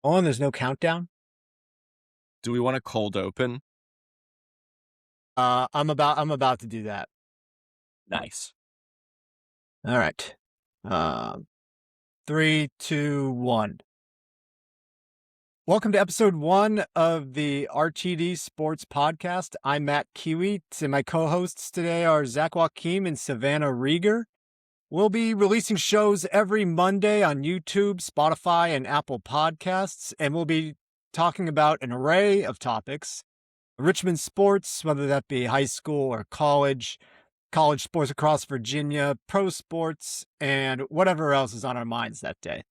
Oh, and there's no countdown? Do we want a cold open? I'm about to do that. Nice. All right. Um, 3, 2, 1. Welcome to episode 1 of the RTD Sports Podcast. I'm Matt Kiwi, and my co-hosts today are Zach Joachim and Savannah Rieger. We'll be releasing shows every Monday on YouTube, Spotify, and Apple Podcasts, and we'll be talking about an array of topics. Richmond sports, whether that be high school or college sports across Virginia, pro sports, and whatever else is on our minds that day.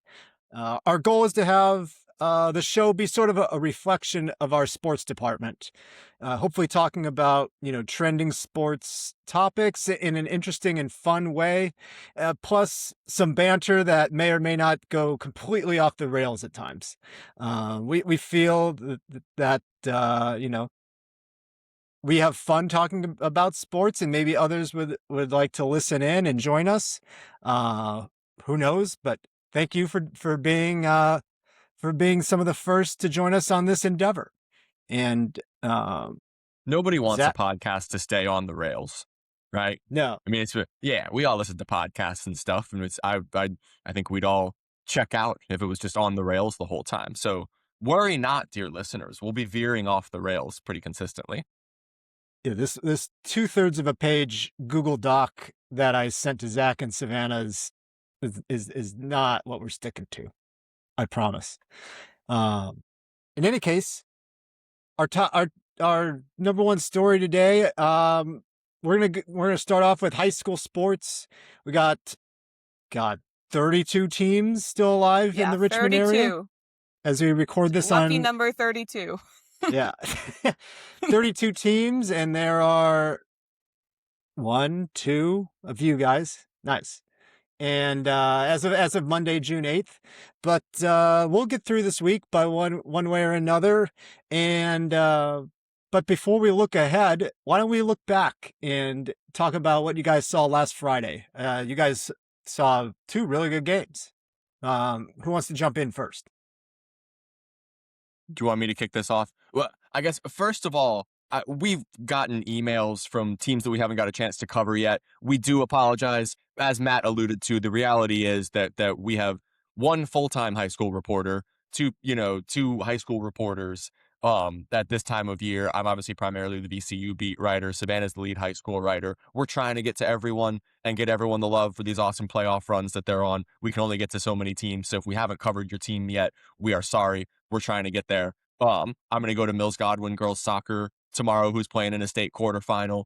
Our goal is to have the show be sort of a reflection of our sports department, hopefully talking about, trending sports topics in an interesting and fun way, plus some banter that may or may not go completely off the rails at times. We feel that, we have fun talking about sports, and maybe others would like to listen in and join us. Uh, who knows? But thank you for being some of the first to join us on this endeavor. And Nobody wants a Zach, podcast to stay on the rails, right? no, I mean, yeah, we all listen to podcasts and stuff, and I think we'd all check out if it was just on the rails the whole time. So worry not, dear listeners. We'll be veering off the rails pretty consistently. yeah, this 2/3 of a page Google Doc that I sent to Zach and Savannah is not what we're sticking to. I promise. Um, in any case, our number one story today. We're gonna start off with high school sports. We got God 32 teams still alive in Yeah, the Richmond area 32. as we record this Lucky on. number 32. Yeah, 32 teams, and there are a few guys. Nice. And as of Monday, June 8th. But we'll get through this week by one way or another. And but before we look ahead, why don't we look back and talk about what you guys saw last Friday? You guys saw two really good games. Who wants to jump in first? Do you want me to kick this off? Well, I guess first of all, we've gotten emails from teams that we haven't got a chance to cover yet. We do apologize. As Matt alluded to, the reality is that we have one full-time high school reporter, two high school reporters. At this time of year, I'm obviously primarily the VCU beat writer. Savannah's the lead high school writer. We're trying to get to everyone and get everyone the love for these awesome playoff runs that they're on. We can only get to so many teams. So if we haven't covered your team yet, we are sorry. We're trying to get there. I'm going to go to Mills Godwin girls soccer tomorrow, who's playing in a state quarterfinal.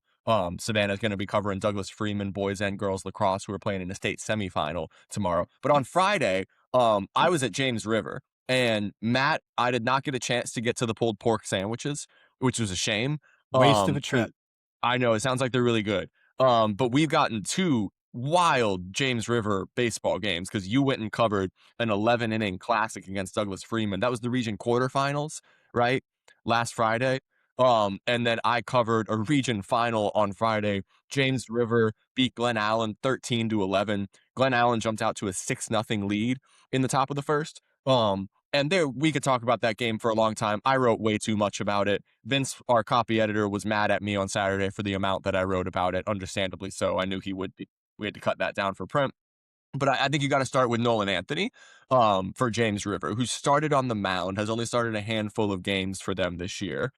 Savannah's going to be covering Douglas Freeman boys and girls lacrosse, who are playing in a state semifinal tomorrow. But on Friday, I was at James River, and Matt, I did not get a chance to get to the pulled pork sandwiches, which was a shame. Waste of a trip. I know it sounds like they're really good. But we've gotten two wild James River baseball games because you went and covered an 11-inning classic against Douglas Freeman. That was the region quarterfinals, right? Last Friday. And then I covered a region final on Friday. James River beat Glen Allen 13-11. Glen Allen jumped out to a 6-0 lead in the top of the first. And there we could talk about that game for a long time. I wrote way too much about it. Vince, our copy editor, was mad at me on Saturday for the amount that I wrote about it, understandably so. I knew he would be. We had to cut that down for print. But I think you got to start with Nolan Anthony for James River, who started on the mound, has only started a handful of games for them this year.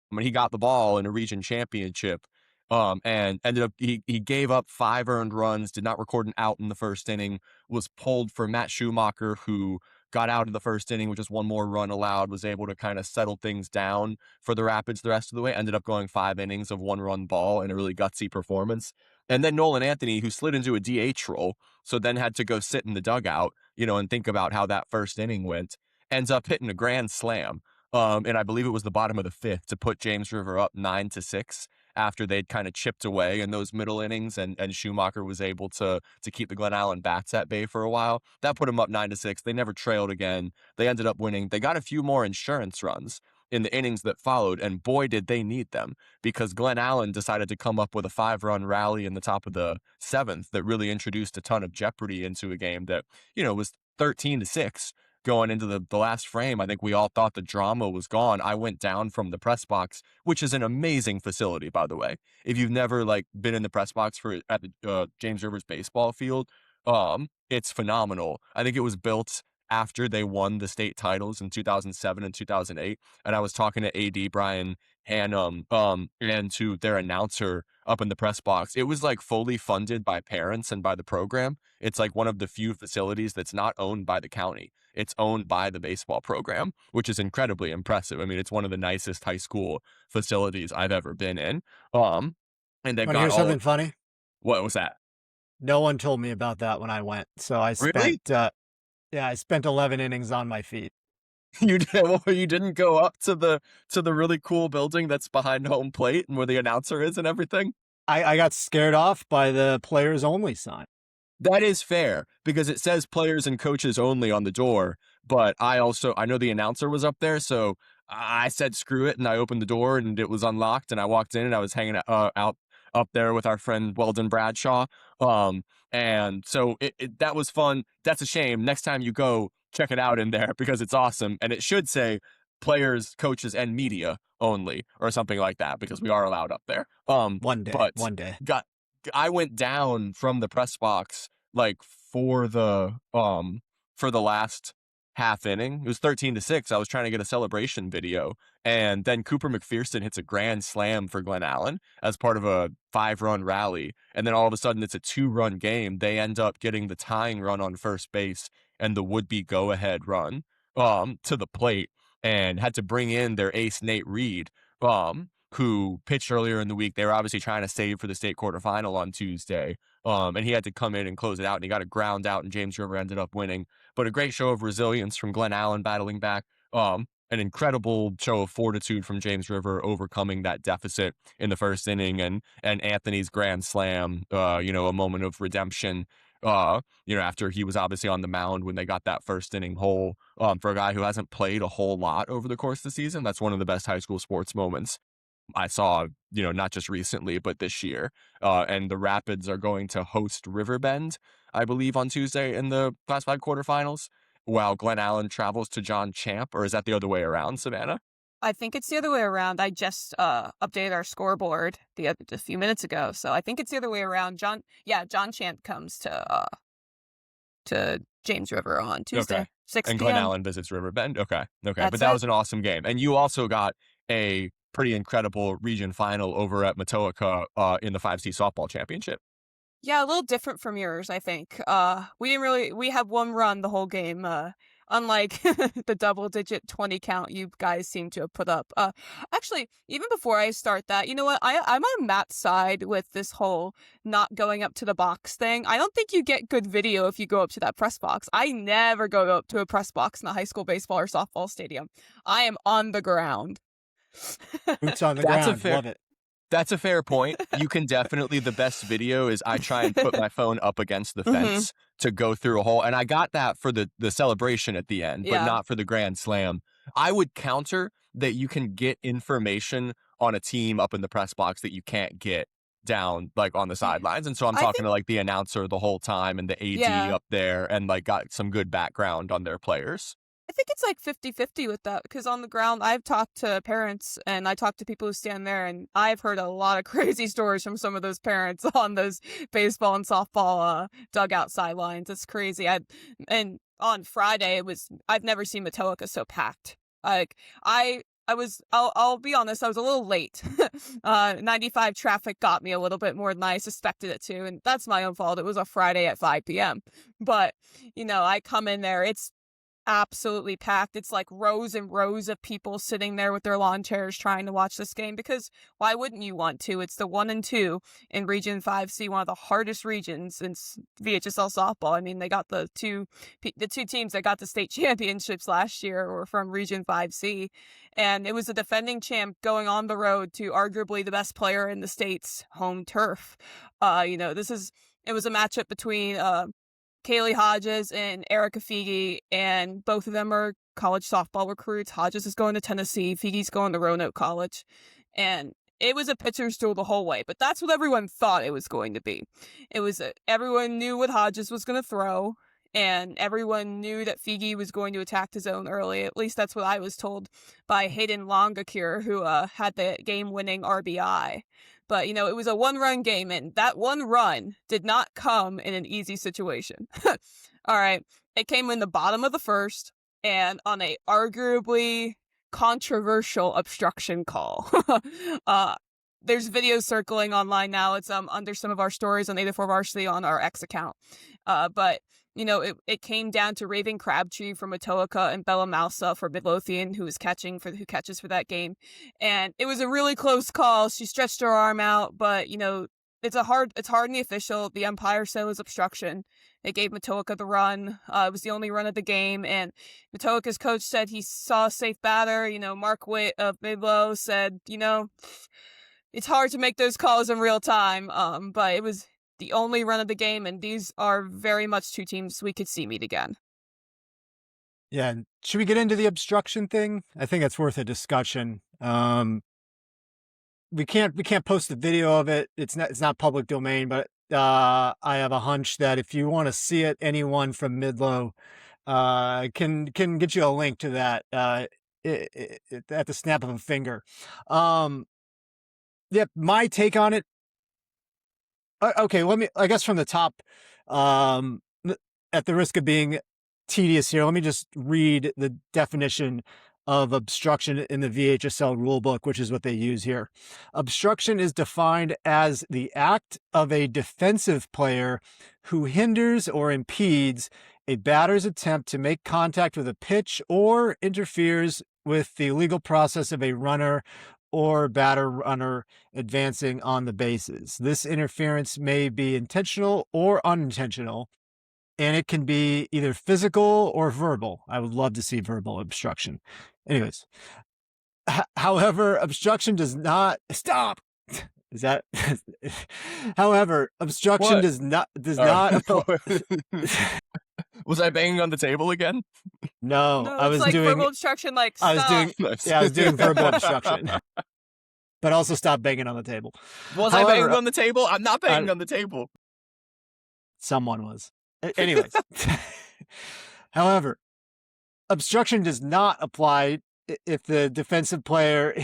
When he got the ball in a region championship, and ended up he gave up 5 earned runs, did not record an out in the first inning, was pulled for Matt Schumacher, who got out in the first inning with just one more run allowed, was able to kind of settle things down for the Rapids the rest of the way, ended up going 5 innings of 1-run ball in a really gutsy performance. And then Nolan Anthony, who slid into a DH role, so then had to go sit in the dugout, and think about how that first inning went, ends up hitting a grand slam. And I believe it was the bottom of the 5th to put James River up 9-6 after they'd kind of chipped away in those middle innings, and Schumacher was able to keep the Glen Allen bats at bay for a while. That put them up 9-6. They never trailed again. They ended up winning. They got a few more insurance runs in the innings that followed, and boy, did they need them, because Glen Allen decided to come up with a 5-run rally in the top of the 7th that really introduced a ton of jeopardy into a game that, was 13-6 going into the last frame, I think we all thought the drama was gone. I went down from the press box, which is an amazing facility, by the way. If you've never like been in the press box at the James Rivers baseball field, it's phenomenal. I think it was built after they won the state titles in 2007 and 2008. And I was talking to AD Brian Hannum, and to their announcer up in the press box. It was like fully funded by parents and by the program. It's like one of the few facilities that's not owned by the county. It's owned by the baseball program, which is incredibly impressive. I mean, it's one of the nicest high school facilities I've ever been in. And they've Want to got hear something funny? what was that? No one told me about that when I went. So I Really? spent, I spent 11 innings on my feet. You did, well, you didn't go up to the really cool building that's behind home plate and where the announcer is and everything? I got scared off by the players only sign. That is fair because it says players and coaches only on the door, but I know the announcer was up there, so I said screw it and I opened the door and it was unlocked and I walked in and I was hanging out up there with our friend Weldon Bradshaw. And so that was fun. That's a shame. Next time you go, check it out in there because it's awesome. And it should say players, coaches, and media only or something like that because we are allowed up there. One day, But one day. I went down from the press box like for the last half inning. It was 13-6. I was trying to get a celebration video, and then Cooper McPherson hits a grand slam for Glen Allen as part of a 5-run rally, and then all of a sudden it's a 2-run game. They end up getting the tying run on first base and the would-be go-ahead run to the plate, and had to bring in their ace Nate Reed, who pitched earlier in the week. They were obviously trying to save for the state quarterfinal on Tuesday. And he had to come in and close it out, and he got a ground out, and James River ended up winning. But a great show of resilience from Glen Allen battling back. An incredible show of fortitude from James River overcoming that deficit in the first inning, and Anthony's grand slam, a moment of redemption, after he was obviously on the mound when they got that first inning hole. For a guy who hasn't played a whole lot over the course of the season, that's one of the best high school sports moments I saw, not just recently, but this year. And the Rapids are going to host Riverbend, I believe, on Tuesday in the Class 5 quarterfinals, while Glen Allen travels to John Champ. Or is that the other way around, Savannah? I think it's the other way around. I just updated our scoreboard a few minutes ago, so I think it's the other way around. John Champ comes to James River on Tuesday, Okay. 6 And p.m. Glen Allen visits Riverbend? Okay. That's But that it. was an awesome game. And you also got a pretty incredible region final over at Matoaka in the 5C softball championship. Yeah, a little different from yours, I think. We had one run the whole game, unlike the double-digit 20 count you guys seem to have put up. Actually, even before I start that, you know what? I'm on Matt's side with this whole not going up to the box thing. I don't think you get good video if you go up to that press box. I never go up to a press box in a high school baseball or softball stadium. I am on the ground. Boots on the That's ground. Love it. That's a fair point. You can definitely, the best video is I try and put my phone up against the fence to go through a hole. And I got that for the celebration at the end, but Yeah. not for the grand slam. I would counter that you can get information on a team up in the press box that you can't get down like on the sidelines. And so I'm I talking to like the announcer the whole time and the AD Yeah. up there, and like got some good background on their players. I think it's like 50-50 with that, because on the ground, I've talked to parents and I talked to people who stand there, and I've heard a lot of crazy stories from some of those parents on those baseball and softball dugout sidelines. It's crazy. And on Friday, I've never seen Matoaka so packed. Like I'll be honest, I was a little late. 95 traffic got me a little bit more than I suspected it to, and that's my own fault. It was a Friday at 5 p.m. But, I come in there, it's absolutely packed. It's like rows and rows of people sitting there with their lawn chairs trying to watch this game, because why wouldn't you want to? It's the 1 and 2 in Region 5C, one of the hardest regions in VHSL softball. I mean, they got the two teams that got the state championships last year were from Region 5C, and it was the defending champ going on the road to arguably the best player in the state's home turf. It was a matchup between Kaylee Hodges and Erica Figi, and both of them are college softball recruits. Hodges is going to Tennessee, Figi's going to Roanoke College, and it was a pitcher's duel the whole way, but that's what everyone thought it was going to be. Everyone knew what Hodges was going to throw, and everyone knew that Figi was going to attack the zone early. At least that's what I was told by Hayden Longacre, who had the game-winning RBI. But, it was a one-run game, and that one run did not come in an easy situation. All right. It came in the bottom of the first, and on a arguably controversial obstruction call. There's videos circling online now. It's under some of our stories on 84 Varsity on our X account. But it came down to Raven Crabtree from Atoka and Bella Mousa for Midlothian, who catches for that game. And it was a really close call. She stretched her arm out, but it's hard on the official. The umpire said it was obstruction. They gave Matoaka the run. It was the only run of the game, and Matoaka's coach said he saw a safe batter. Mark Witt of Midlow said, it's hard to make those calls in real time, but it was the only run of the game, and these are very much two teams we could see meet again. Yeah, and should we get into the obstruction thing? I think it's worth a discussion. We can't post the video of it. It's not public domain, but I have a hunch that if you want to see it, anyone from Midlow can get you a link to that at the snap of a finger. Yeah, my take on it. Okay, I guess from the top, at the risk of being tedious here, let me just read the definition of obstruction in the VHSL rulebook, which is what they use here. Obstruction is defined as the act of a defensive player who hinders or impedes a batter's attempt to make contact with a pitch or interferes with the legal process of a runner or batter-runner advancing on the bases. This interference may be intentional or unintentional, and it can be either physical or verbal. I would love to see verbal obstruction. Anyways, however, obstruction does not stop. Is that? However, obstruction What? does not. Was I banging on the table again? No, I was like doing verbal obstruction. Like stop. I was doing verbal obstruction, but also stop banging on the table. Was I banging on the table? I'm not banging on the table. Someone was. Anyways, however, obstruction does not apply if the defensive player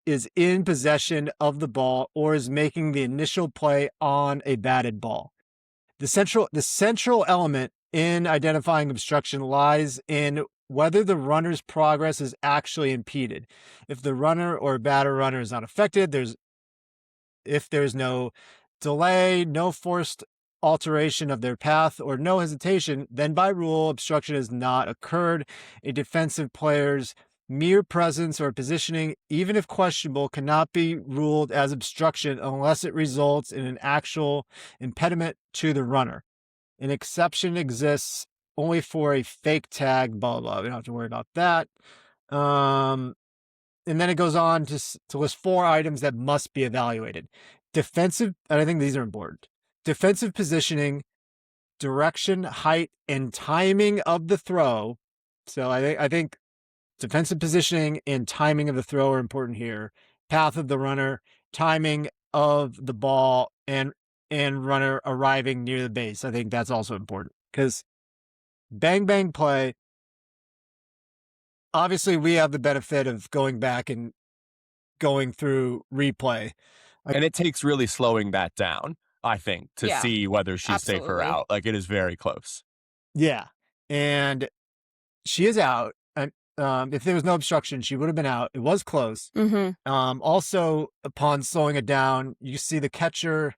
is in possession of the ball or is making the initial play on a batted ball. The central element in identifying obstruction lies in whether the runner's progress is actually impeded. If the runner or batter runner is not affected, if there's no delay, no forced alteration of their path, or no hesitation, then by rule, obstruction has not occurred. A defensive player's mere presence or positioning, even if questionable, cannot be ruled as obstruction unless it results in an actual impediment to the runner. An exception exists only for a fake tag, blah, blah, blah. We don't have to worry about that. And then it goes on to list 4 items that must be evaluated. Defensive, and I think these are important. Defensive positioning, direction, height, and timing of the throw. So I think defensive positioning and timing of the throw are important here. Path of the runner, timing of the ball, and runner arriving near the base. I think that's also important because bang bang play. Obviously, we have the benefit of going back and going through replay, and it takes really slowing that down, I think, to see whether she's safe or out. Like, it is very close. Yeah, and she is out. If there was no obstruction, she would have been out. It was close. Mm-hmm. Also, upon slowing it down, you see the catcher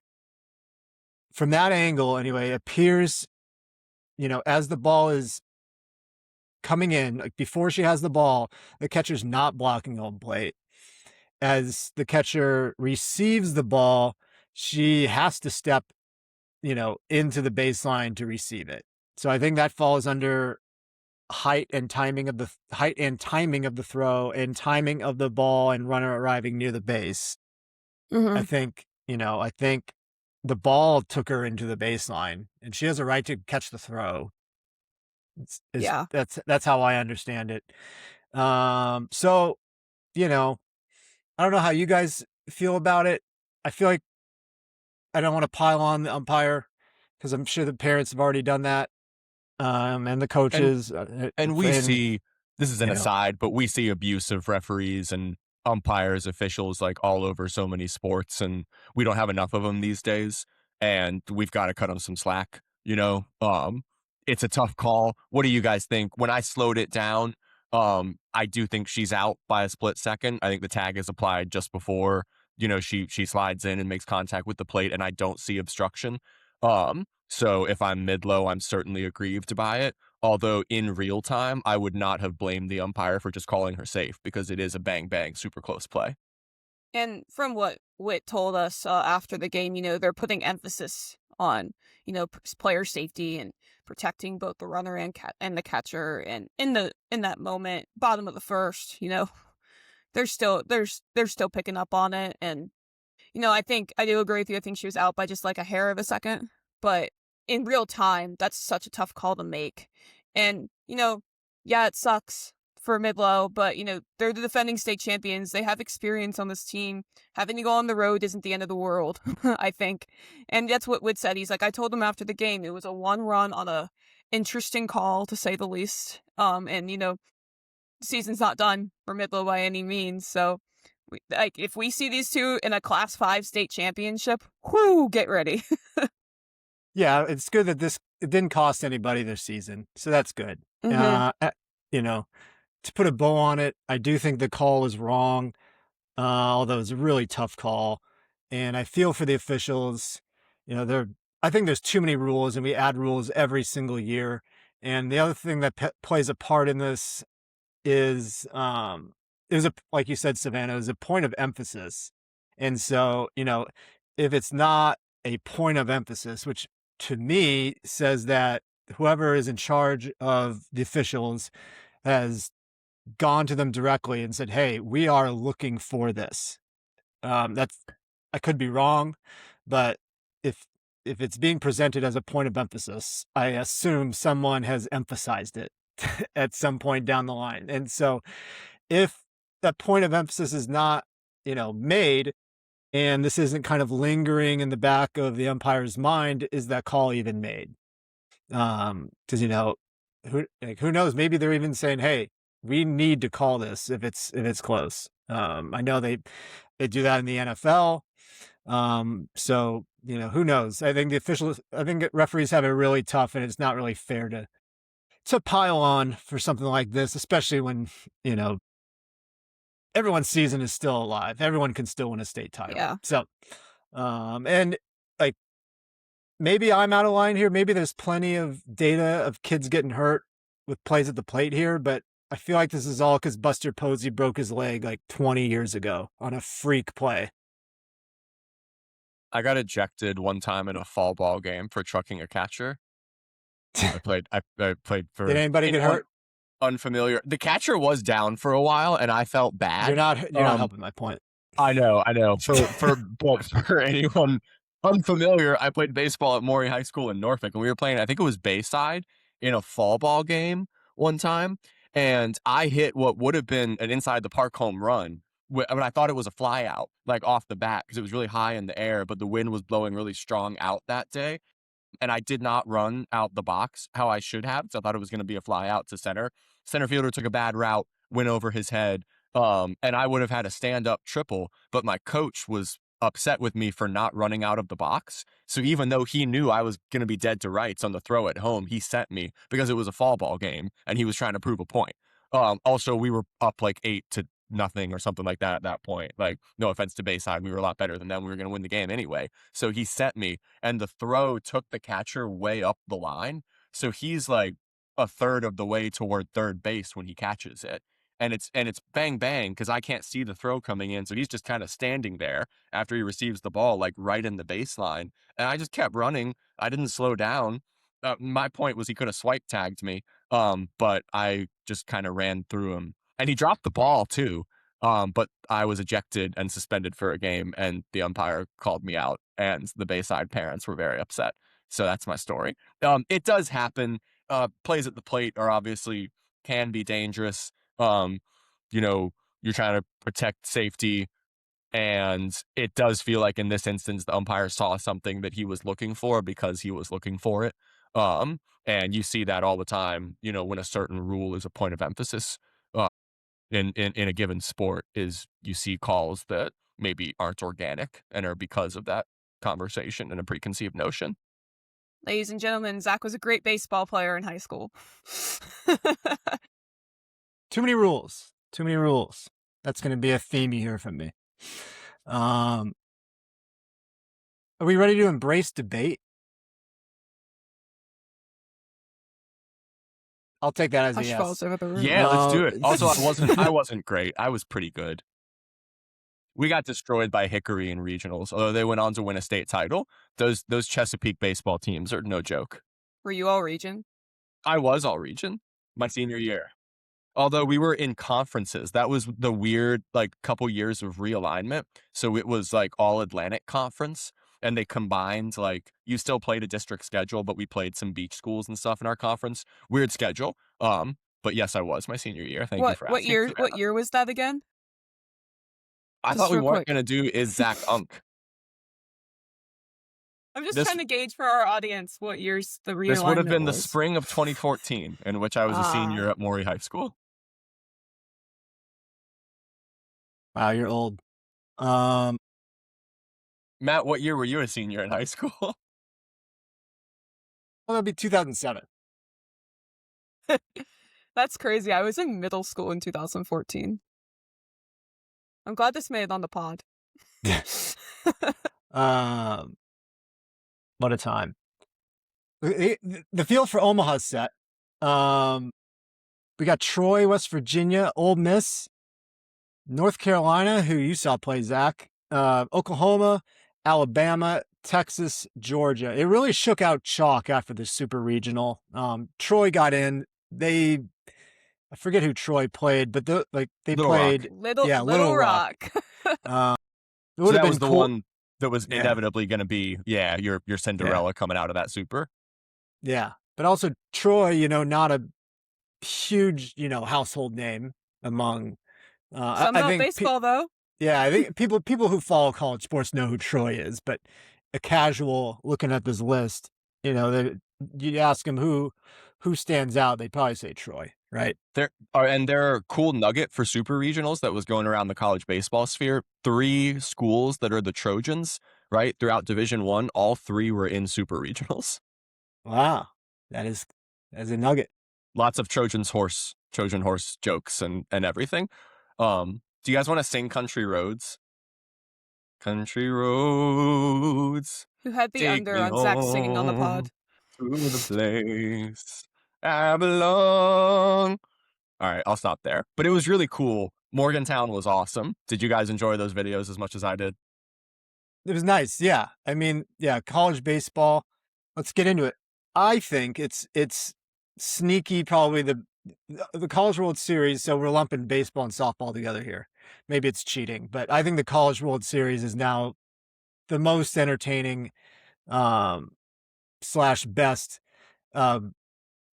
from that angle anyway appears, as the ball is coming in, like before she has the ball, the catcher's not blocking home plate. As the catcher receives the ball, she has to step, into the baseline to receive it. So I think that falls under height and timing of the throw and timing of the ball and runner arriving near the base. Mm-hmm. I think the ball took her into the baseline and she has a right to catch the throw. That's how I understand it. So, I don't know how you guys feel about it. I feel like I don't want to pile on the umpire because I'm sure the parents have already done that. and the And coaches. and we see, this is an you know, aside, but we see abusive referees and umpires, officials like all over so many sports, and we don't have enough of them these days. And we've got to cut them some slack. It's a tough call. What do you guys think? When I slowed it down, I do think she's out by a split second. I think the tag is applied just before she slides in and makes contact with the plate, and I don't see obstruction. So if I'm mid low, I'm certainly aggrieved by it. Although in real time, I would not have blamed the umpire for just calling her safe because it is a bang bang super close play. And from what Witt told us after the game, they're putting emphasis on, player safety and protecting both the runner and the catcher. And in that moment, bottom of the first, they're still picking up on it. And I do agree with you. I think she was out by just like a hair of a second, but in real time, that's such a tough call to make. And yeah, it sucks for Midlow, but they're the defending state champions. They have experience on this team. Having to go on the road isn't the end of the world, I think. And that's what Wood said. He's like, I told him after the game, it was a one run on a interesting call, to say the least. And the season's not done for Midlow by any means. So if we see these two in a Class 5 state championship, whoo, get ready. Yeah, it's good that it didn't cost anybody this season, so that's good. Mm-hmm. To put a bow on it, I do think the call was wrong, although it was a really tough call, and I feel for the officials. I think there's too many rules, and we add rules every single year. And the other thing that plays a part in this is, like you said, Savannah, is a point of emphasis. And so, if it's not a point of emphasis, which to me says that whoever is in charge of the officials has gone to them directly and said, "Hey, we are looking for this." I could be wrong, but if it's being presented as a point of emphasis, I assume someone has emphasized it at some point down the line. And so if that point of emphasis is not, made, and this isn't kind of lingering in the back of the umpire's mind, is that call even made? Because who knows? Maybe they're even saying, "Hey, we need to call this if it's close." I know they do that in the NFL. So who knows? I think referees have it really tough, and it's not really fair to pile on for something like this, especially when everyone's season is still alive. Everyone can still win a state title. Yeah. So, and like, maybe I'm out of line here. Maybe there's plenty of data of kids getting hurt with plays at the plate here, but I feel like this is all because Buster Posey broke his leg like 20 years ago on a freak play. I got ejected one time in a fall ball game for trucking a catcher. I played for. Did anybody get hurt? Unfamiliar. The catcher was down for a while, and I felt bad. You're not helping my point. I know. For anyone unfamiliar, I played baseball at Maury High School in Norfolk, and we were playing, I think it was Bayside, in a fall ball game one time, and I hit what would have been an inside the park home run when I thought it was a fly out, like off the bat, because it was really high in the air, but the wind was blowing really strong out that day. And I did not run out the box how I should have. So I thought it was going to be a fly out to center. Center fielder took a bad route, went over his head, and I would have had a stand-up triple, but my coach was upset with me for not running out of the box. So even though he knew I was going to be dead to rights on the throw at home, he sent me because it was a fall ball game, and he was trying to prove a point. Also, we were up like 8-0 or something like that at that point. Like, no offense to Bayside, we were a lot better than them. We were going to win the game anyway. So he sent me, and the throw took the catcher way up the line. So he's like a third of the way toward third base when he catches it. And it's bang bang because I can't see the throw coming in. So he's just kind of standing there after he receives the ball, like right in the baseline. And I just kept running. I didn't slow down. My point was he could have swipe tagged me, but I just kind of ran through him. And he dropped the ball too. But I was ejected and suspended for a game, and the umpire called me out, and the Bayside parents were very upset. So that's my story. It does happen. Plays at the plate are obviously can be dangerous. You're trying to protect safety, and it does feel like in this instance, the umpire saw something that he was looking for because he was looking for it. And you see that all the time, when a certain rule is a point of emphasis in a given sport, is you see calls that maybe aren't organic and are because of that conversation and a preconceived notion. Ladies and gentlemen, Zach was a great baseball player in high school. Too many rules. Too many rules. That's going to be a theme you hear from me. Are we ready to embrace debate? I'll take that as a Hush yes. falls over the room. Yeah, let's do it. Also, I wasn't great. I was pretty good. We got destroyed by Hickory in regionals, although they went on to win a state title. Those Chesapeake baseball teams are no joke. Were you all region? I was all region my senior year. Although we were in conferences. That was the weird, couple years of realignment. So it was all Atlantic Conference, and they combined, you still played a district schedule, but we played some beach schools and stuff in our conference. Weird schedule. But yes, I was my senior year. Thank you for asking. What year was that again? I Just thought we real weren't quick. going to do Is Zach Unk. I'm just trying to gauge for our audience what years the realignment was. This would have been the spring of 2014, in which I was a senior at Maury High School. Wow, you're old. Matt, what year were you a senior in high school? Well, that'd be 2007. That's crazy. I was in middle school in 2014. I'm glad this made it on the pod. What a time. The field for Omaha's set. We got Troy, West Virginia, Ole Miss, North Carolina, who you saw play, Zach, Oklahoma, Alabama, Texas, Georgia. It really shook out chalk after the super regional. Troy got in. I forget who Troy played, but they Little played Rock. Little Rock. So that was the cool. one that was inevitably going to be, your Cinderella coming out of that super. Yeah, but also Troy, not a huge, household name among. Some about baseball, though. Yeah, I think people who follow college sports know who Troy is, but a casual looking at this list, you ask them who stands out, they'd probably say Troy, right? There are a cool nugget for super regionals that was going around the college baseball sphere. 3 schools that are the Trojans, right, throughout Division I, all 3 were in super regionals. Wow, that's a nugget. Lots of Trojan horse jokes and everything. Do you guys want to sing Country Roads? Country roads. Who had the under on Zach singing on the pod? To the place I belong. All right, I'll stop there. But it was really cool. Morgantown was awesome. Did you guys enjoy those videos as much as I did? It was nice. Yeah. I mean, college baseball. Let's get into it. I think it's sneaky, probably the College World Series. So we're lumping baseball and softball together here. Maybe it's cheating, but I think the College World Series is now the most entertaining / best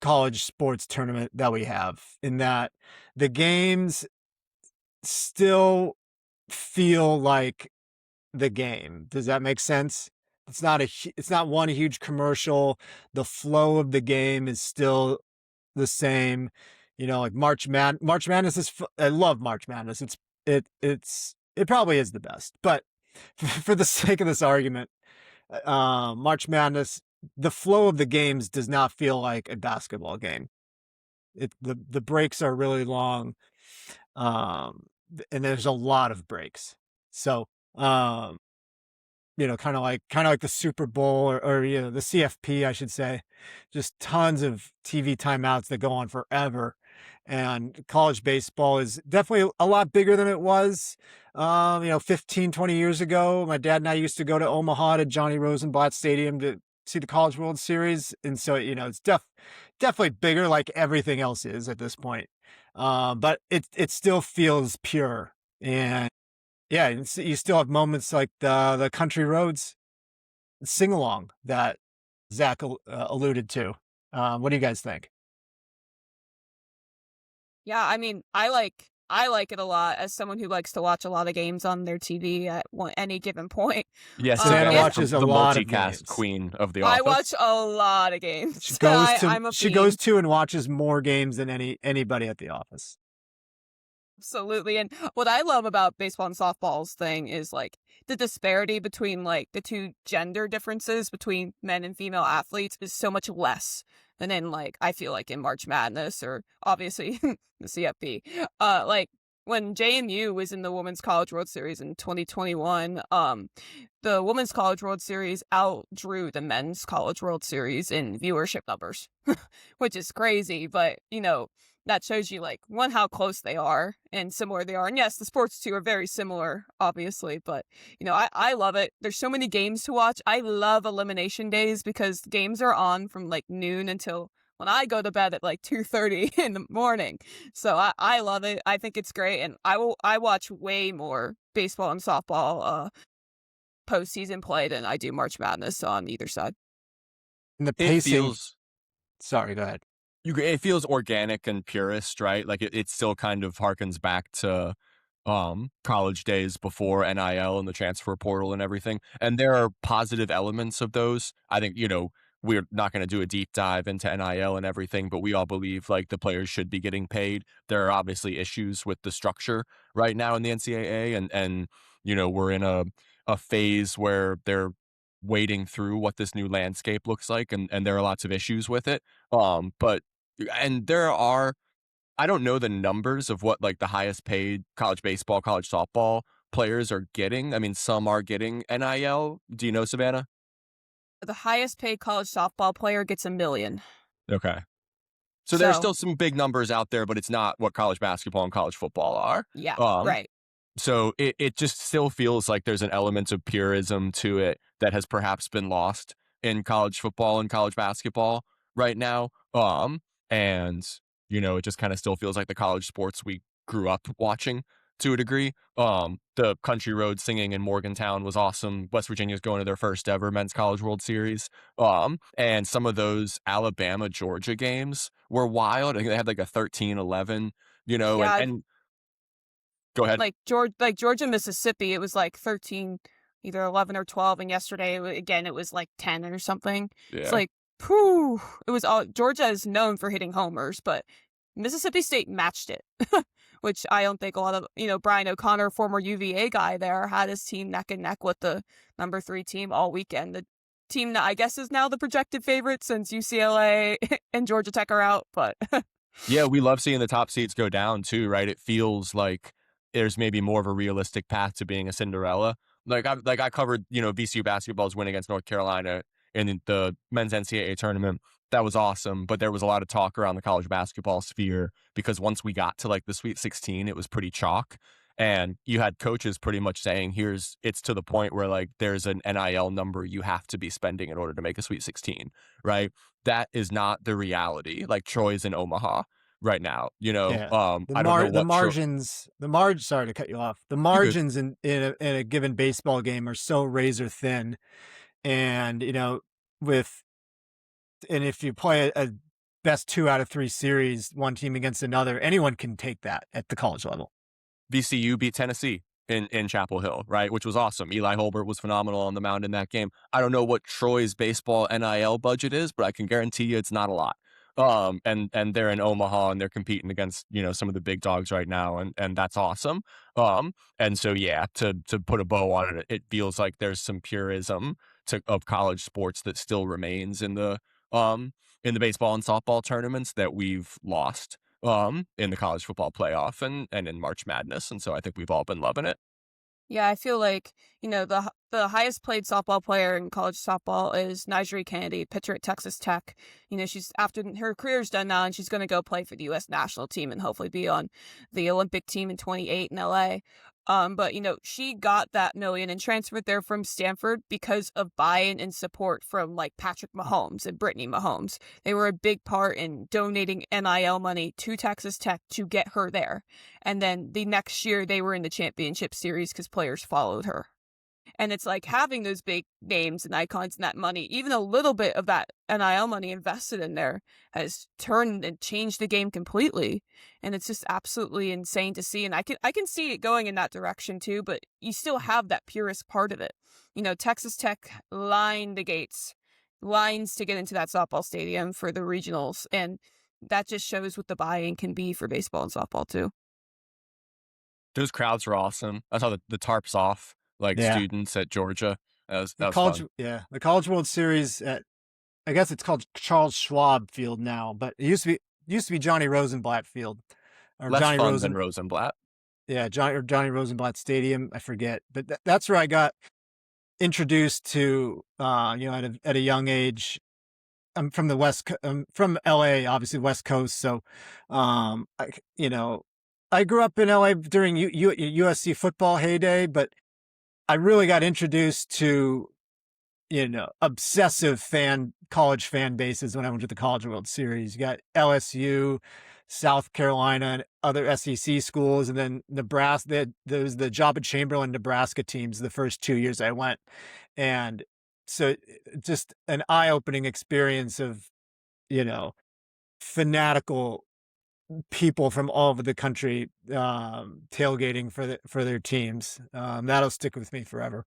college sports tournament that we have, in that the games still feel like the game. Does that make sense? It's not one huge commercial. The flow of the game is still the same. Like March Madness is. I love March Madness. It probably is the best. But for the sake of this argument, March Madness, the flow of the games does not feel like a basketball game. The breaks are really long, and there's a lot of breaks. So, kind of like the Super Bowl or the CFP, I should say, just tons of TV timeouts that go on forever. And college baseball is definitely a lot bigger than it was, 15, 20 years ago. My dad and I used to go to Omaha to Johnny Rosenblatt Stadium to see the College World Series. And so, it's definitely bigger, like everything else is at this point. But it still feels pure. And yeah, you still have moments like the Country Roads sing along that Zach alluded to. What do you guys think? Yeah, I mean, I I like it a lot as someone who likes to watch a lot of games on their TV at any given point. Yes, Savannah And watches a the lot of multicast games. queen of the I office. watch a lot of games. She goes to I'm a she fiend. goes to and watches more games than anybody at the office. Absolutely. And what I love about baseball and softball's thing is like the disparity between like the two gender differences between men and female athletes is so much less than in like I feel like in March Madness or obviously the CFP. Like when JMU was in the Women's College World Series in 2021, the Women's College World Series outdrew the Men's College World Series in viewership numbers, which is crazy, but that shows you like one how close they are and similar they are. And yes, the sports too are very similar, obviously, but I love it. There's so many games to watch. I love elimination days because games are on from like noon until when I go to bed at like 2:30 in the morning. So I love it. I think it's great, and I watch way more baseball and softball postseason play than I do March Madness on either side. And the It pacing. feels Sorry, go ahead. it feels organic and purist, right? Like it still kind of harkens back to college days before NIL and the transfer portal and everything. And there are positive elements of those. I think, we're not going to do a deep dive into NIL and everything, but we all believe like the players should be getting paid. There are obviously issues with the structure right now in the NCAA, and we're in a phase where they're wading through what this new landscape looks like, and there are lots of issues with it. And there are, I don't know the numbers of what like the highest paid college baseball, college softball players are getting. I mean, some are getting NIL. Do you know, Savannah? The highest paid college softball player gets $1 million. Okay. So there's still some big numbers out there, but it's not what college basketball and college football are. Yeah, Um, right. So it just still feels like there's an element of purism to it that has perhaps been lost in college football and college basketball right now. And it just kind of still feels like the college sports we grew up watching to a degree. The Country Road singing in Morgantown was awesome. West Virginia's going to their first ever Men's College World Series. And some of those Alabama Georgia games were wild. I think they had like a 13-11, Yeah, and go ahead. like Georgia, Mississippi, it was like 13, either 11 or 12, and yesterday again it was like 10 or something. It's Yeah. like, whew, it was all Georgia is known for hitting homers, but Mississippi State matched it, which I don't think a lot of Brian O'Connor, former UVA guy there, had his team neck and neck with the number 3 team all weekend. The team that I guess is now the projected favorite since UCLA and Georgia Tech are out, but Yeah, we love seeing the top seeds go down too, right? It feels like there's maybe more of a realistic path to being a Cinderella. I covered, VCU basketball's win against North Carolina in the men's NCAA tournament. That was awesome, but there was a lot of talk around the college basketball sphere because once we got to like the Sweet 16, it was pretty chalk. And you had coaches pretty much saying, it's to the point where like there's an NIL number you have to be spending in order to make a Sweet 16, right? That is not the reality. Like Troy's in Omaha right now, Yeah. I don't know The margins. Sorry to cut you off. The margins in a given baseball game are so razor thin, and if you play a best 2 out of 3 series, one team against another, anyone can take that at the college level. VCU beat Tennessee in Chapel Hill, right? Which was awesome. Eli Holbert was phenomenal on the mound in that game. I don't know what Troy's baseball NIL budget is, but I can guarantee you it's not a lot. And they're in Omaha and they're competing against, some of the big dogs right now. And that's awesome. And so, yeah, to put a bow on it, it feels like there's some purism of college sports that still remains in the baseball and softball tournaments that we've lost in the college football playoff and in March Madness. And so I think we've all been loving it. yeah, I feel like the highest played softball player in college softball is Nigeri Kennedy, pitcher at Texas Tech. She's after her career's done now, and she's going to go play for the U.S. national team and hopefully be on the Olympic team in 28 in L.A. But she got that $1 million and transferred there from Stanford because of buy-in and support from like Patrick Mahomes and Brittany Mahomes. They were a big part in donating NIL money to Texas Tech to get her there. And then the next year they were in the championship series because players followed her. And it's like having those big names and icons and that money, even a little bit of that NIL money invested in there has turned and changed the game completely. And it's just absolutely insane to see. And I can see it going in that direction too, but you still have that purist part of it. Texas Tech lined the gates, lines to get into that softball stadium for the regionals. And that just shows what the buy-in can be for baseball and softball too. Those crowds were awesome. I saw the tarps off, like Yeah. students at Georgia. That was college, fun. yeah, the College World Series at, I guess it's called Charles Schwab Field now, but it used to be Johnny Rosenblatt Field, or Less Johnny fun than Rosenblatt. Yeah, Johnny Rosenblatt Stadium. I forget, but that's where I got introduced to, at a young age. I'm from the I'm from LA, obviously West Coast. So, I grew up in LA during USC football heyday, but I really got introduced to, obsessive college fan bases when I went to the College World Series. You got LSU, South Carolina, and other SEC schools, and then Nebraska. There was the Job at Chamberlain, Nebraska teams the first 2 years I went, and so just an eye-opening experience of, fanatical people from all over the country tailgating for their teams. That'll stick with me forever.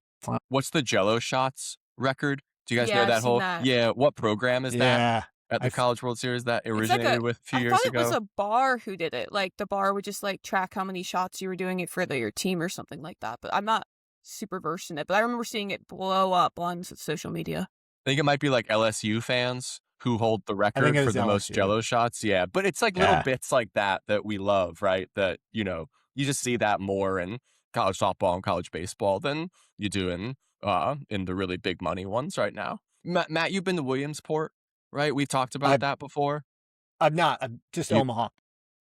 What's the Jello shots record? Do you guys know I've that seen that. Yeah, what program is that Yeah, at the College World Series that It's like originated with a few I years thought ago? it was a bar who did it. Like the bar would just like track how many shots you were doing it for your team or something like that. But I'm not super versed in it. But I remember seeing it blow up on social media. I think it might be like LSU fans who hold the I think record it for was the most LSU. Jello shots. Yeah, but it's like little Yeah. bits like that we love, right? That, you just see that more in college softball and college baseball than you do in the really big money ones right now. Matt, you've been to Williamsport, right? We've talked about that before. I'm not. I'm just You- Omaha.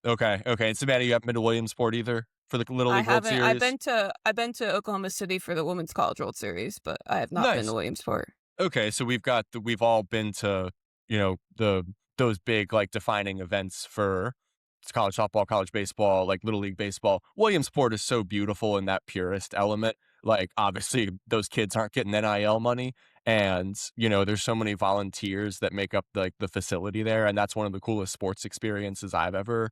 Okay. And Savannah, you haven't been to Williamsport either for the Little I League World haven't. Series? I've been to Oklahoma City for the Women's College World Series, but I have not been Nice. to Williamsport. Okay, so we've all been to, those big like defining events for college softball, college baseball, like Little League baseball. Williamsport is so beautiful in that purist element. Like obviously those kids aren't getting NIL money, and there's so many volunteers that make up like the facility there, and that's one of the coolest sports experiences I've ever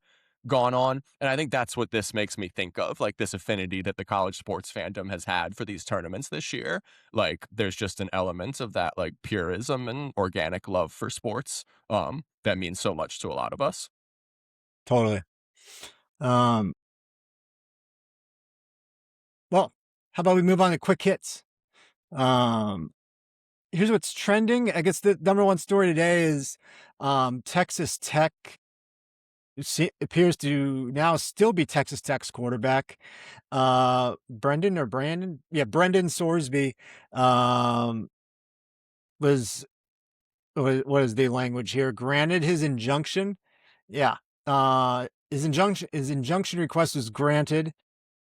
gone on. And I think that's what this makes me think of, like this affinity that the college sports fandom has had for these tournaments this year. Like there's just an element of that like purism and organic love for sports that means so much to a lot of us. Totally. Well, how about we move on to quick hits? Here's what's trending. I guess the number one story today is Texas Tech appears to now still be Texas Tech's quarterback. Brendan Sorsby was what is the language here? Granted his injunction. Yeah. His injunction request was granted,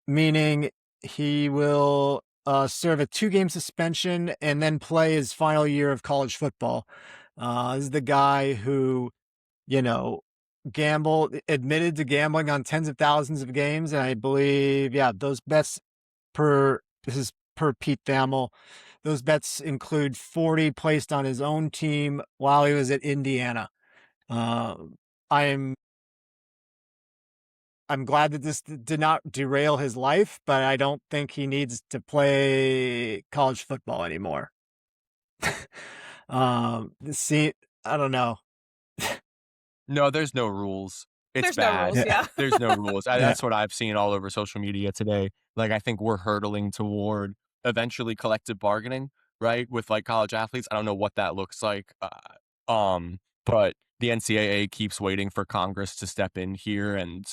meaning he will serve a 2-game suspension and then play his final year of college football. This is the guy who, admitted to gambling on tens of thousands of games. And I believe, those bets this is per Pete Thamel. Those bets include 40 placed on his own team while he was at Indiana. I'm glad that this did not derail his life, but I don't think he needs to play college football anymore. I don't know. No, there's no rules. It's There's bad. no rules, yeah. There's no rules. That's what I've seen all over social media today. Like I think we're hurtling toward eventually collective bargaining, right? With like college athletes. I don't know what that looks like. But the NCAA keeps waiting for Congress to step in here, and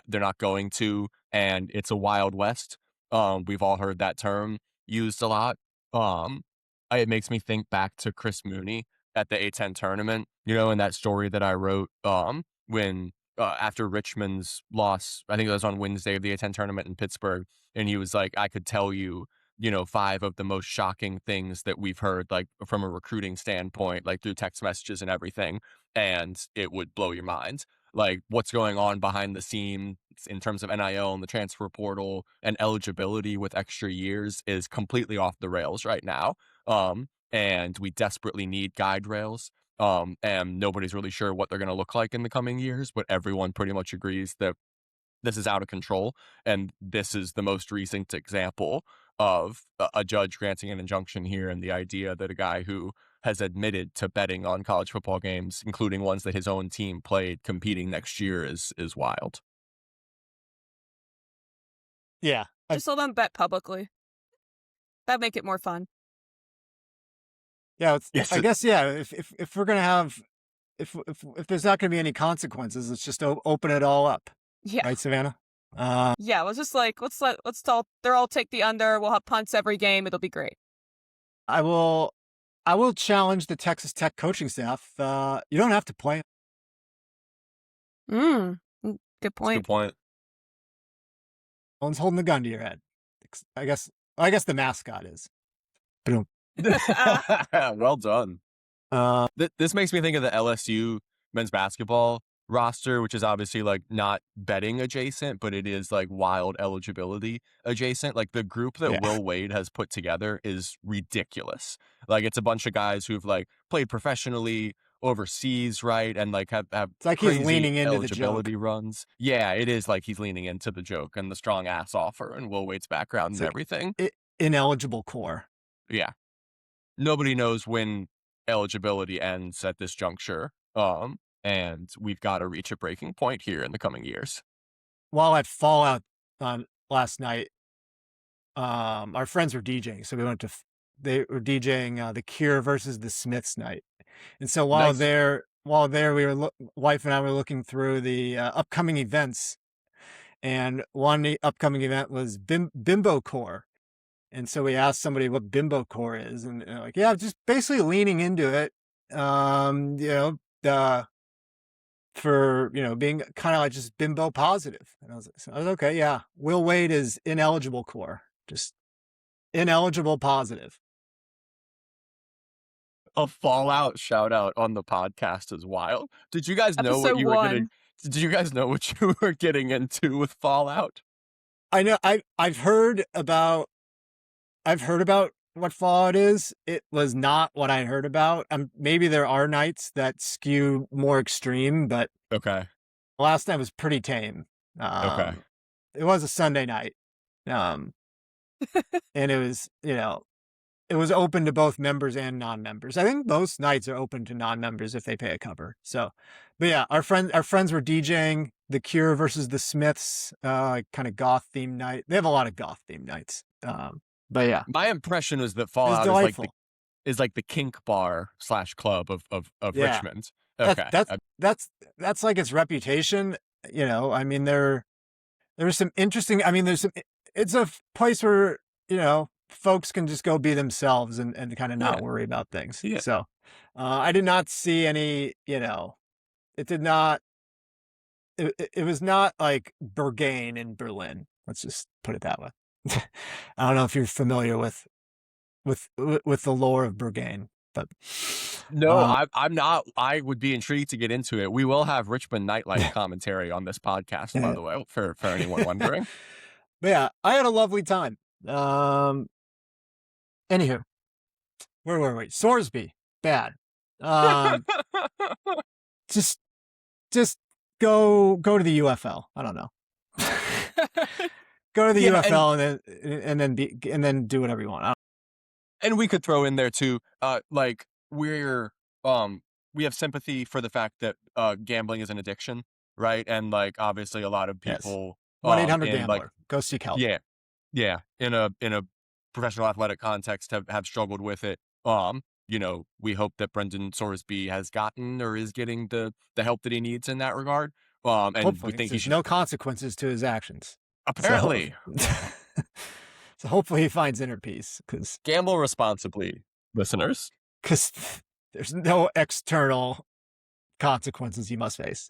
they're not going to. And it's a wild west. We've all heard that term used a lot. It makes me think back to Chris Mooney at the A10 tournament, in that story that I wrote when after Richmond's loss, I think it was on Wednesday of the A10 tournament in Pittsburgh, and he was like, I could tell you, 5 of the most shocking things that we've heard, like from a recruiting standpoint, like through text messages and everything, and it would blow your mind. like what's going on behind the scenes in terms of NIL and the transfer portal and eligibility with extra years is completely off the rails right now. And we desperately need guide rails. And nobody's really sure what they're going to look like in the coming years, but everyone pretty much agrees that this is out of control. And this is the most recent example of a judge granting an injunction here, and the idea that a guy who has admitted to betting on college football games, including ones that his own team played competing next year, is wild. Yeah. Just let them bet publicly. That'd make it more fun. Yeah. Yes, I guess, yeah. If we're going to have, if there's not going to be any consequences, let's just open it all up. Yeah. Right, Savannah? Yeah, let's just like, they're all take the under. We'll have punts every game. It'll be great. I will challenge the Texas Tech coaching staff. You don't have to play. Good That's point. a good point. No one's holding the gun to your head. I guess the mascot is. Boom. Well done. This makes me think of the LSU men's basketball roster, which is obviously like not betting adjacent, but it is like wild eligibility adjacent. Like the group that Will Wade has put together is ridiculous. Like it's a bunch of guys who've like played professionally overseas, right? And like have it's like crazy he's leaning into eligibility the joke. runs. Yeah, it is like he's leaning into the joke and the strong ass offer and Will Wade's background and everything. Ineligible core. Yeah. Nobody knows when eligibility ends at this juncture. And we've got to reach a breaking point here in the coming years. While at Fallout last night, our friends were DJing, so they were DJing The Cure versus the Smiths night. And so while there, wife and I were looking through the upcoming events, and one upcoming event was Bimbo Core. And so we asked somebody what Bimbo Core is, and they're like, yeah, just basically leaning into it. For being kind of like just bimbo positive. And I was okay, yeah. Will Wade is ineligible core, just ineligible positive. A Fallout shout out on the podcast is wild. Did you guys know Episode what you were 1. getting? Did you guys know what you were getting into with Fallout? I know. I've heard about what Fallout is. It was not what I heard about. Maybe there are nights that skew more extreme, but okay. Last night was pretty tame. Okay. It was a Sunday night. And it was, it was open to both members and non-members. I think most nights are open to non-members if they pay a cover. So, but yeah, our friends were DJing The Cure versus the Smiths, kind of goth themed night. They have a lot of goth themed nights. But yeah, my impression was that Fallout is like the kink bar / club of Richmond. Okay, that's like its reputation. I mean, there's some interesting. I mean, it's a place where folks can just go be themselves and kind of not worry about things. Yeah. So, I did not see any. It did not. It was not like Berghain in Berlin. Let's just put it that way. I don't know if you're familiar with the lore of Berghain, but no, I'm not. I would be intrigued to get into it. We will have Richmond nightlife commentary on this podcast, by the way, for anyone wondering. But yeah, I had a lovely time. Anywho, where were we? Sorsby, bad. Just go to the UFL. I don't know. Go to the UFL and then do whatever you want. And we could throw in there too, like we have sympathy for the fact that gambling is an addiction, right? And like obviously a lot of people 1-800-GAMBLER. Like, go seek help. Yeah. In a professional athletic context have struggled with it. We hope that Brendan Sorsby has gotten or is getting the help that he needs in that regard. And hopefully, we think there's no consequences to his actions. Apparently. So hopefully he finds inner peace. Because gamble responsibly, listeners. Because there's no external consequences you must face.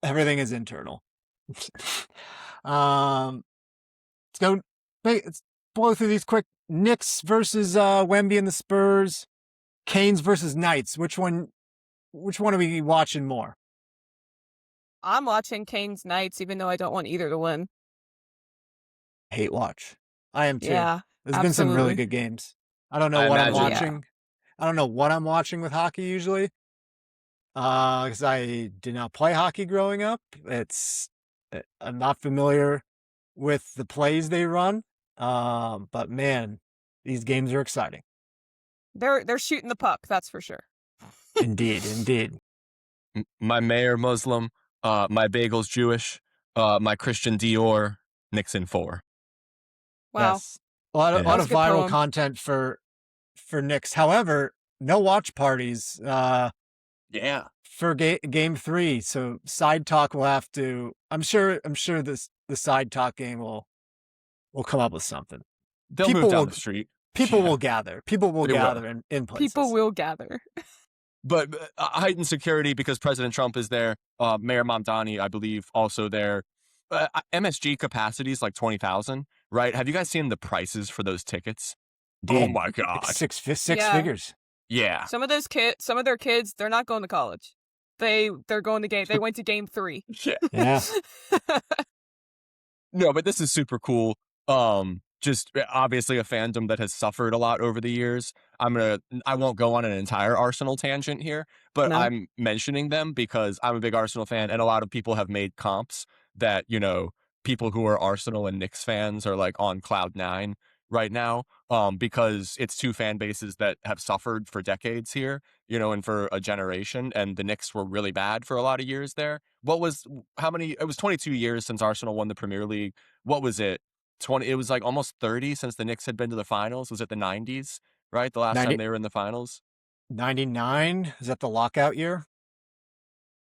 Everything is internal. Let's blow through these quick. Knicks versus Wemby and the Spurs. Canes versus Knights. Which one are we watching more? I'm watching Kane's Knights, even though I don't want either to win. Hate watch. I am too. Yeah, There's been some really absolutely. good games. I don't know I what I'm imagine. Yeah. watching. I don't know what I'm watching with hockey usually. Because I did not play hockey growing up. I'm not familiar with the plays they run. But man, these games are exciting. They're shooting the puck, that's for sure. Indeed, indeed. My mayor Muslim, my bagel's Jewish, my Christian Dior, Nixon 4. Wow. Yes. A lot Yeah. of, That was a good viral poem. content for Knicks. However, no watch parties Yeah. for game 3. So side talk will have to. I'm sure the side talk game will come up with something. They'll People move down will- the street. People Yeah. will gather. People will They will. gather in places. People will gather. But heightened security because President Trump is there. Mayor Mamdani, I believe, also there. MSG capacity is like 20,000, right? Have you guys seen the prices for those tickets? Indeed. Oh my God. Like six Yeah. figures. Yeah. Some of their kids, they're not going to college. They're going to game. They went to game 3. Yeah. Yeah. No, but this is super cool. Just obviously a fandom that has suffered a lot over the years. I won't go on an entire Arsenal tangent here, but No. I'm mentioning them because I'm a big Arsenal fan, and a lot of people have made comps that, people who are Arsenal and Knicks fans are like on cloud 9 right now, because it's two fan bases that have suffered for decades here, and for a generation, and the Knicks were really bad for a lot of years there. It was 22 years since Arsenal won the Premier League. What was it? It was like almost 30 since the Knicks had been to the finals. Was it the 90s, right? The last 90 time they were in the finals? 99? Is that the lockout year?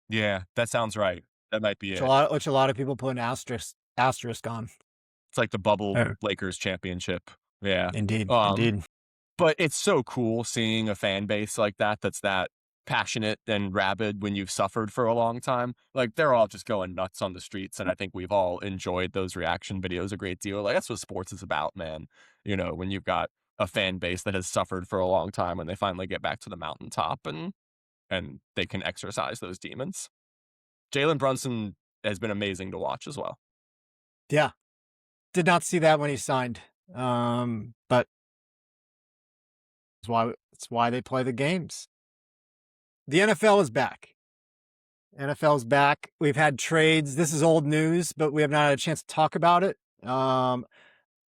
Yeah, that sounds right. That might be Which it. a lot of people put an asterisk on. It's like the bubble Oh. Lakers championship. Yeah. Indeed. But it's so cool seeing a fan base like that that's that passionate and rabid when you've suffered for a long time. Like, they're all just going nuts on the streets, and I think we've all enjoyed those reaction videos a great deal. Like, that's what sports is about, man. When you've got a fan base that has suffered for a long time and they finally get back to the mountaintop and they can exercise those demons. Jalen Brunson has been amazing to watch as well. Yeah. Did not see that when he signed. But it's why they play the games. The NFL is back. NFL is back. We've had trades. This is old news, but we have not had a chance to talk about it. I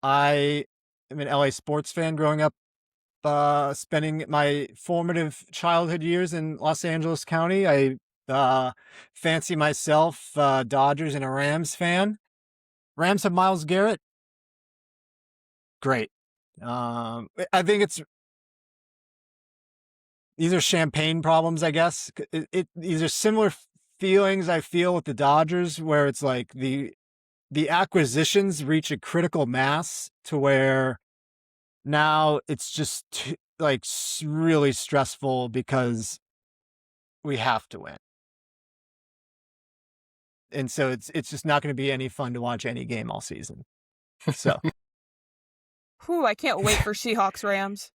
am an LA sports fan growing up, spending my formative childhood years in Los Angeles County. I fancy myself Dodgers and a Rams fan. Rams have Myles Garrett. Great. I think these are champagne problems, I guess. These are similar feelings I feel with the Dodgers, where it's like the acquisitions reach a critical mass to where now it's just really stressful because we have to win. And so it's just not going to be any fun to watch any game all season. So, Whew, I can't wait for Seahawks Rams.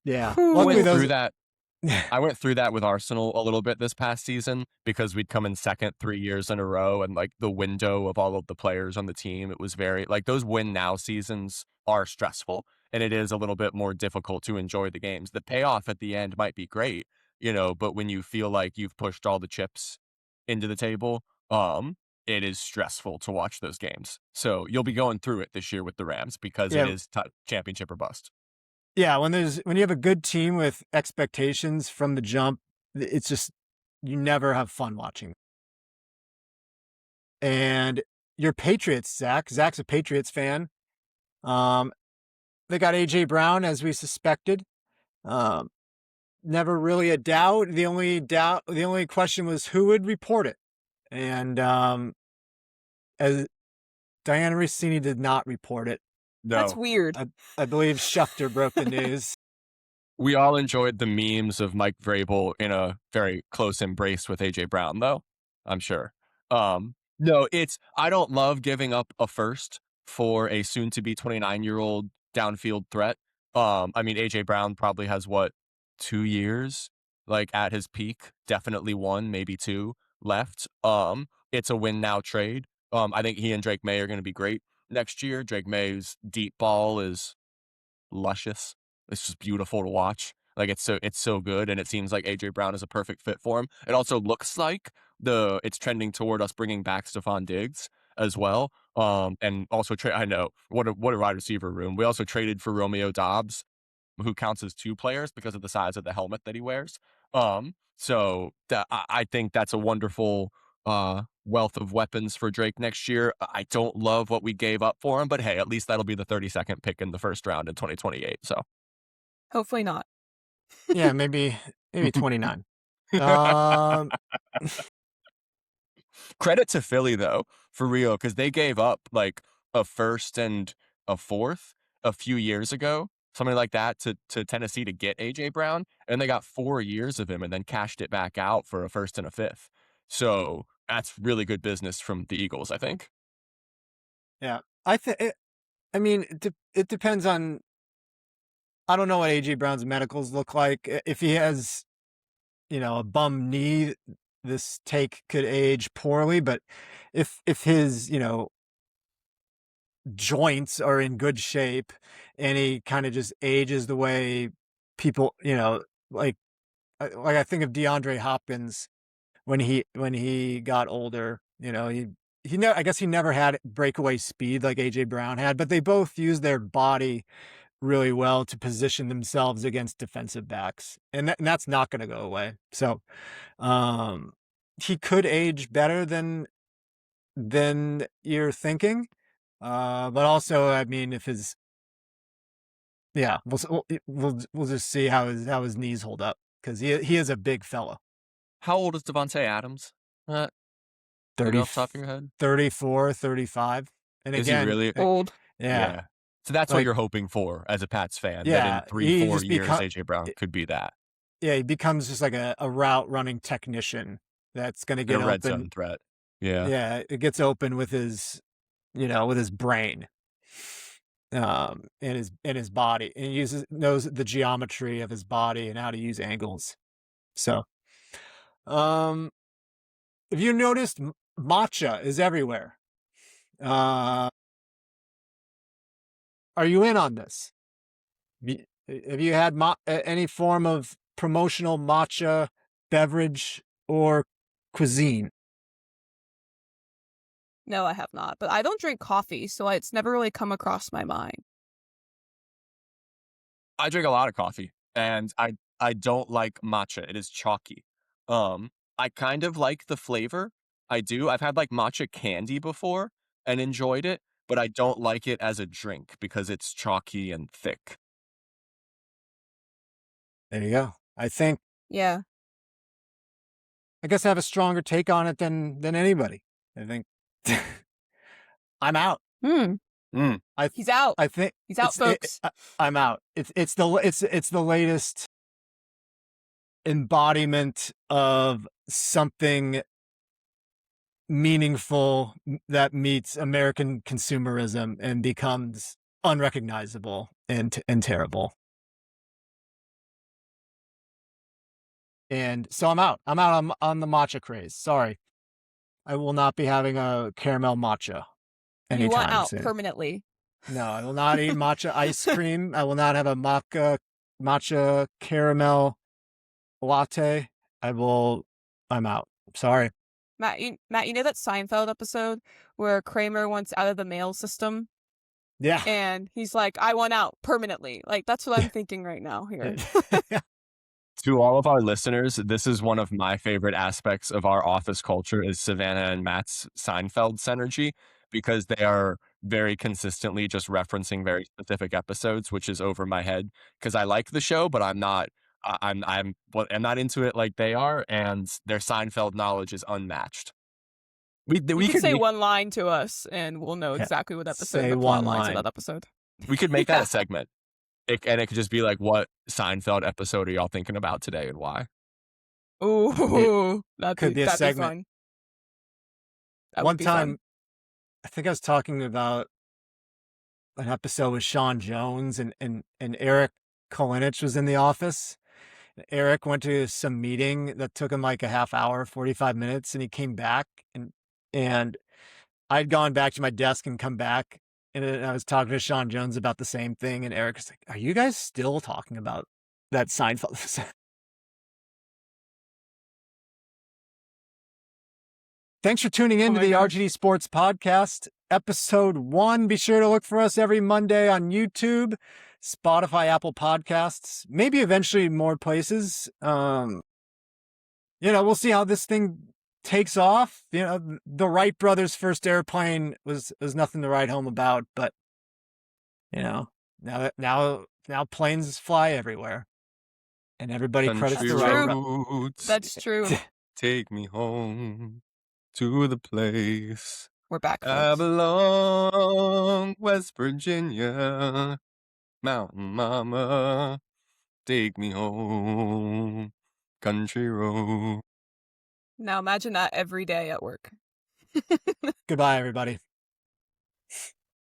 yeah. Whew. I Luckily, went through that with Arsenal a little bit this past season because we'd come in second 3 years in a row, and like the window of all of the players on the team, it was very like those win now seasons are stressful, and it is a little bit more difficult to enjoy the games. The payoff at the end might be great, but when you feel like you've pushed all the chips into the table, it is stressful to watch those games. So you'll be going through it this year with the Rams because it is championship or bust. Yeah, when you have a good team with expectations from the jump, it's just you never have fun watching. And your Patriots, Zach. Zach's a Patriots fan. They got AJ Brown as we suspected. Never really a doubt. The only question was who would report it. And as Diana Rossini did not report it. No. That's weird. I believe Schefter broke the news. We all enjoyed the memes of Mike Vrabel in a very close embrace with AJ Brown, though, I'm sure. No, I don't love giving up a first for a soon-to-be 29-year-old downfield threat. I mean, AJ Brown probably has 2 years, like at his peak, definitely 1, maybe 2 left. it's a win now trade. I think he and Drake May are going to be great next year. Drake May's deep ball is luscious. It's just beautiful to watch. Like it's so good, and it seems like AJ Brown is a perfect fit for him. It also looks like it's trending toward us bringing back Stephon Diggs as well. And also I know what a wide receiver room. We also traded for Romeo Dobbs, who counts as two players because of the size of the helmet that he wears. So I think that's a wonderful wealth of weapons for Drake next year. I don't love what we gave up for him, but hey, at least that'll be the 32nd pick in the first round in 2028. So Hopefully not. Yeah, maybe 29. Um, Credit to Philly though, for real, because they gave up like a first and a fourth a few years ago, something like that, to Tennessee to get AJ Brown, and they got 4 years of him and then cashed it back out for a first and a fifth. So that's really good business from the Eagles, I think. yeah, I mean, it depends on. I don't know what AJ Brown's medicals look like. If he has, a bum knee, this take could age poorly. But if his, joints are in good shape and he kind of just ages the way people, like I think of DeAndre Hopkins when he got older, I guess he never had breakaway speed like AJ Brown had, but they both used their body really well to position themselves against defensive backs, and that's not going to go away. So he could age better than you're thinking, but also, I mean, if we'll just see how his knees hold up, because he is a big fella. How old is Devontae Adams? 30, off the top of your head? 34, 35. And Is again, he really Old. Yeah. So that's what Like- you're hoping for as a Pats fan. Yeah, That in he 3-4 just years, AJ Brown could be that. Yeah, he becomes just like a route running technician that's going to And get a red zone open. threat. Yeah. Yeah, it gets open with his, with his brain, and his body, and he knows the geometry of his body and how to use angles. So, if you noticed, matcha is everywhere. Are you in on this? Have you had any form of promotional matcha beverage or cuisine? No, I have not. But I don't drink coffee, so it's never really come across my mind. I drink a lot of coffee, and I don't like matcha. It is chalky. I kind of like the flavor. I do. I've had like matcha candy before and enjoyed it, but I don't like it as a drink because it's chalky and thick. There you go. I Yeah. guess I have a stronger take on it than anybody. I think I'm out. He's out. I think He's out, folks. I'm out. It's the latest embodiment of something meaningful that meets American consumerism and becomes unrecognizable and terrible. And so I'm out. I'm out on the matcha craze. Sorry. I will not be having a caramel matcha You anytime want out soon. permanently. No, I will not eat matcha ice cream. I will not have a matcha caramel latte. I'm out. Sorry. Matt, you know that Seinfeld episode where Kramer wants out of the mail system? Yeah. And he's like, I want out permanently. Like, that's what I'm thinking right now here. To all of our listeners, this is one of my favorite aspects of our office culture is Savannah and Matt's Seinfeld synergy, because they are very consistently just referencing very specific episodes, which is over my head because I like the show, but I'm not not into it like they are, and their Seinfeld knowledge is unmatched. You We can could say make, one line to us and we'll know Yeah. exactly what episode Say and the plot one lines line. of that episode. we could make that Yeah. a segment. And it could just be like, what Seinfeld episode are y'all thinking about today and why? Ooh, that'd could be a that'd segment. Fun. That One would be time, fun. I think I was talking about an episode with Sean Jones and Eric Kolinich was in the office. Eric went to some meeting that took him like a half hour, 45 minutes, and he came back and and I'd gone back to my desk and come back, and I was talking to Sean Jones about the same thing, and Eric was like, "Are you guys still talking about that Seinfeld?" Thanks for tuning in to the RGD Sports Podcast, episode 1. Be sure to look for us every Monday on YouTube, Spotify, Apple Podcasts, maybe eventually more places. We'll see how this thing takes off. The Wright brothers' first airplane was nothing to write home about, but now planes fly everywhere, and everybody credits the Wright brothers. That's true. Take me home to the place we're back, folks. I belong, West Virginia, Mountain Mama, take me home, country road. Now imagine that every day at work. Goodbye, everybody.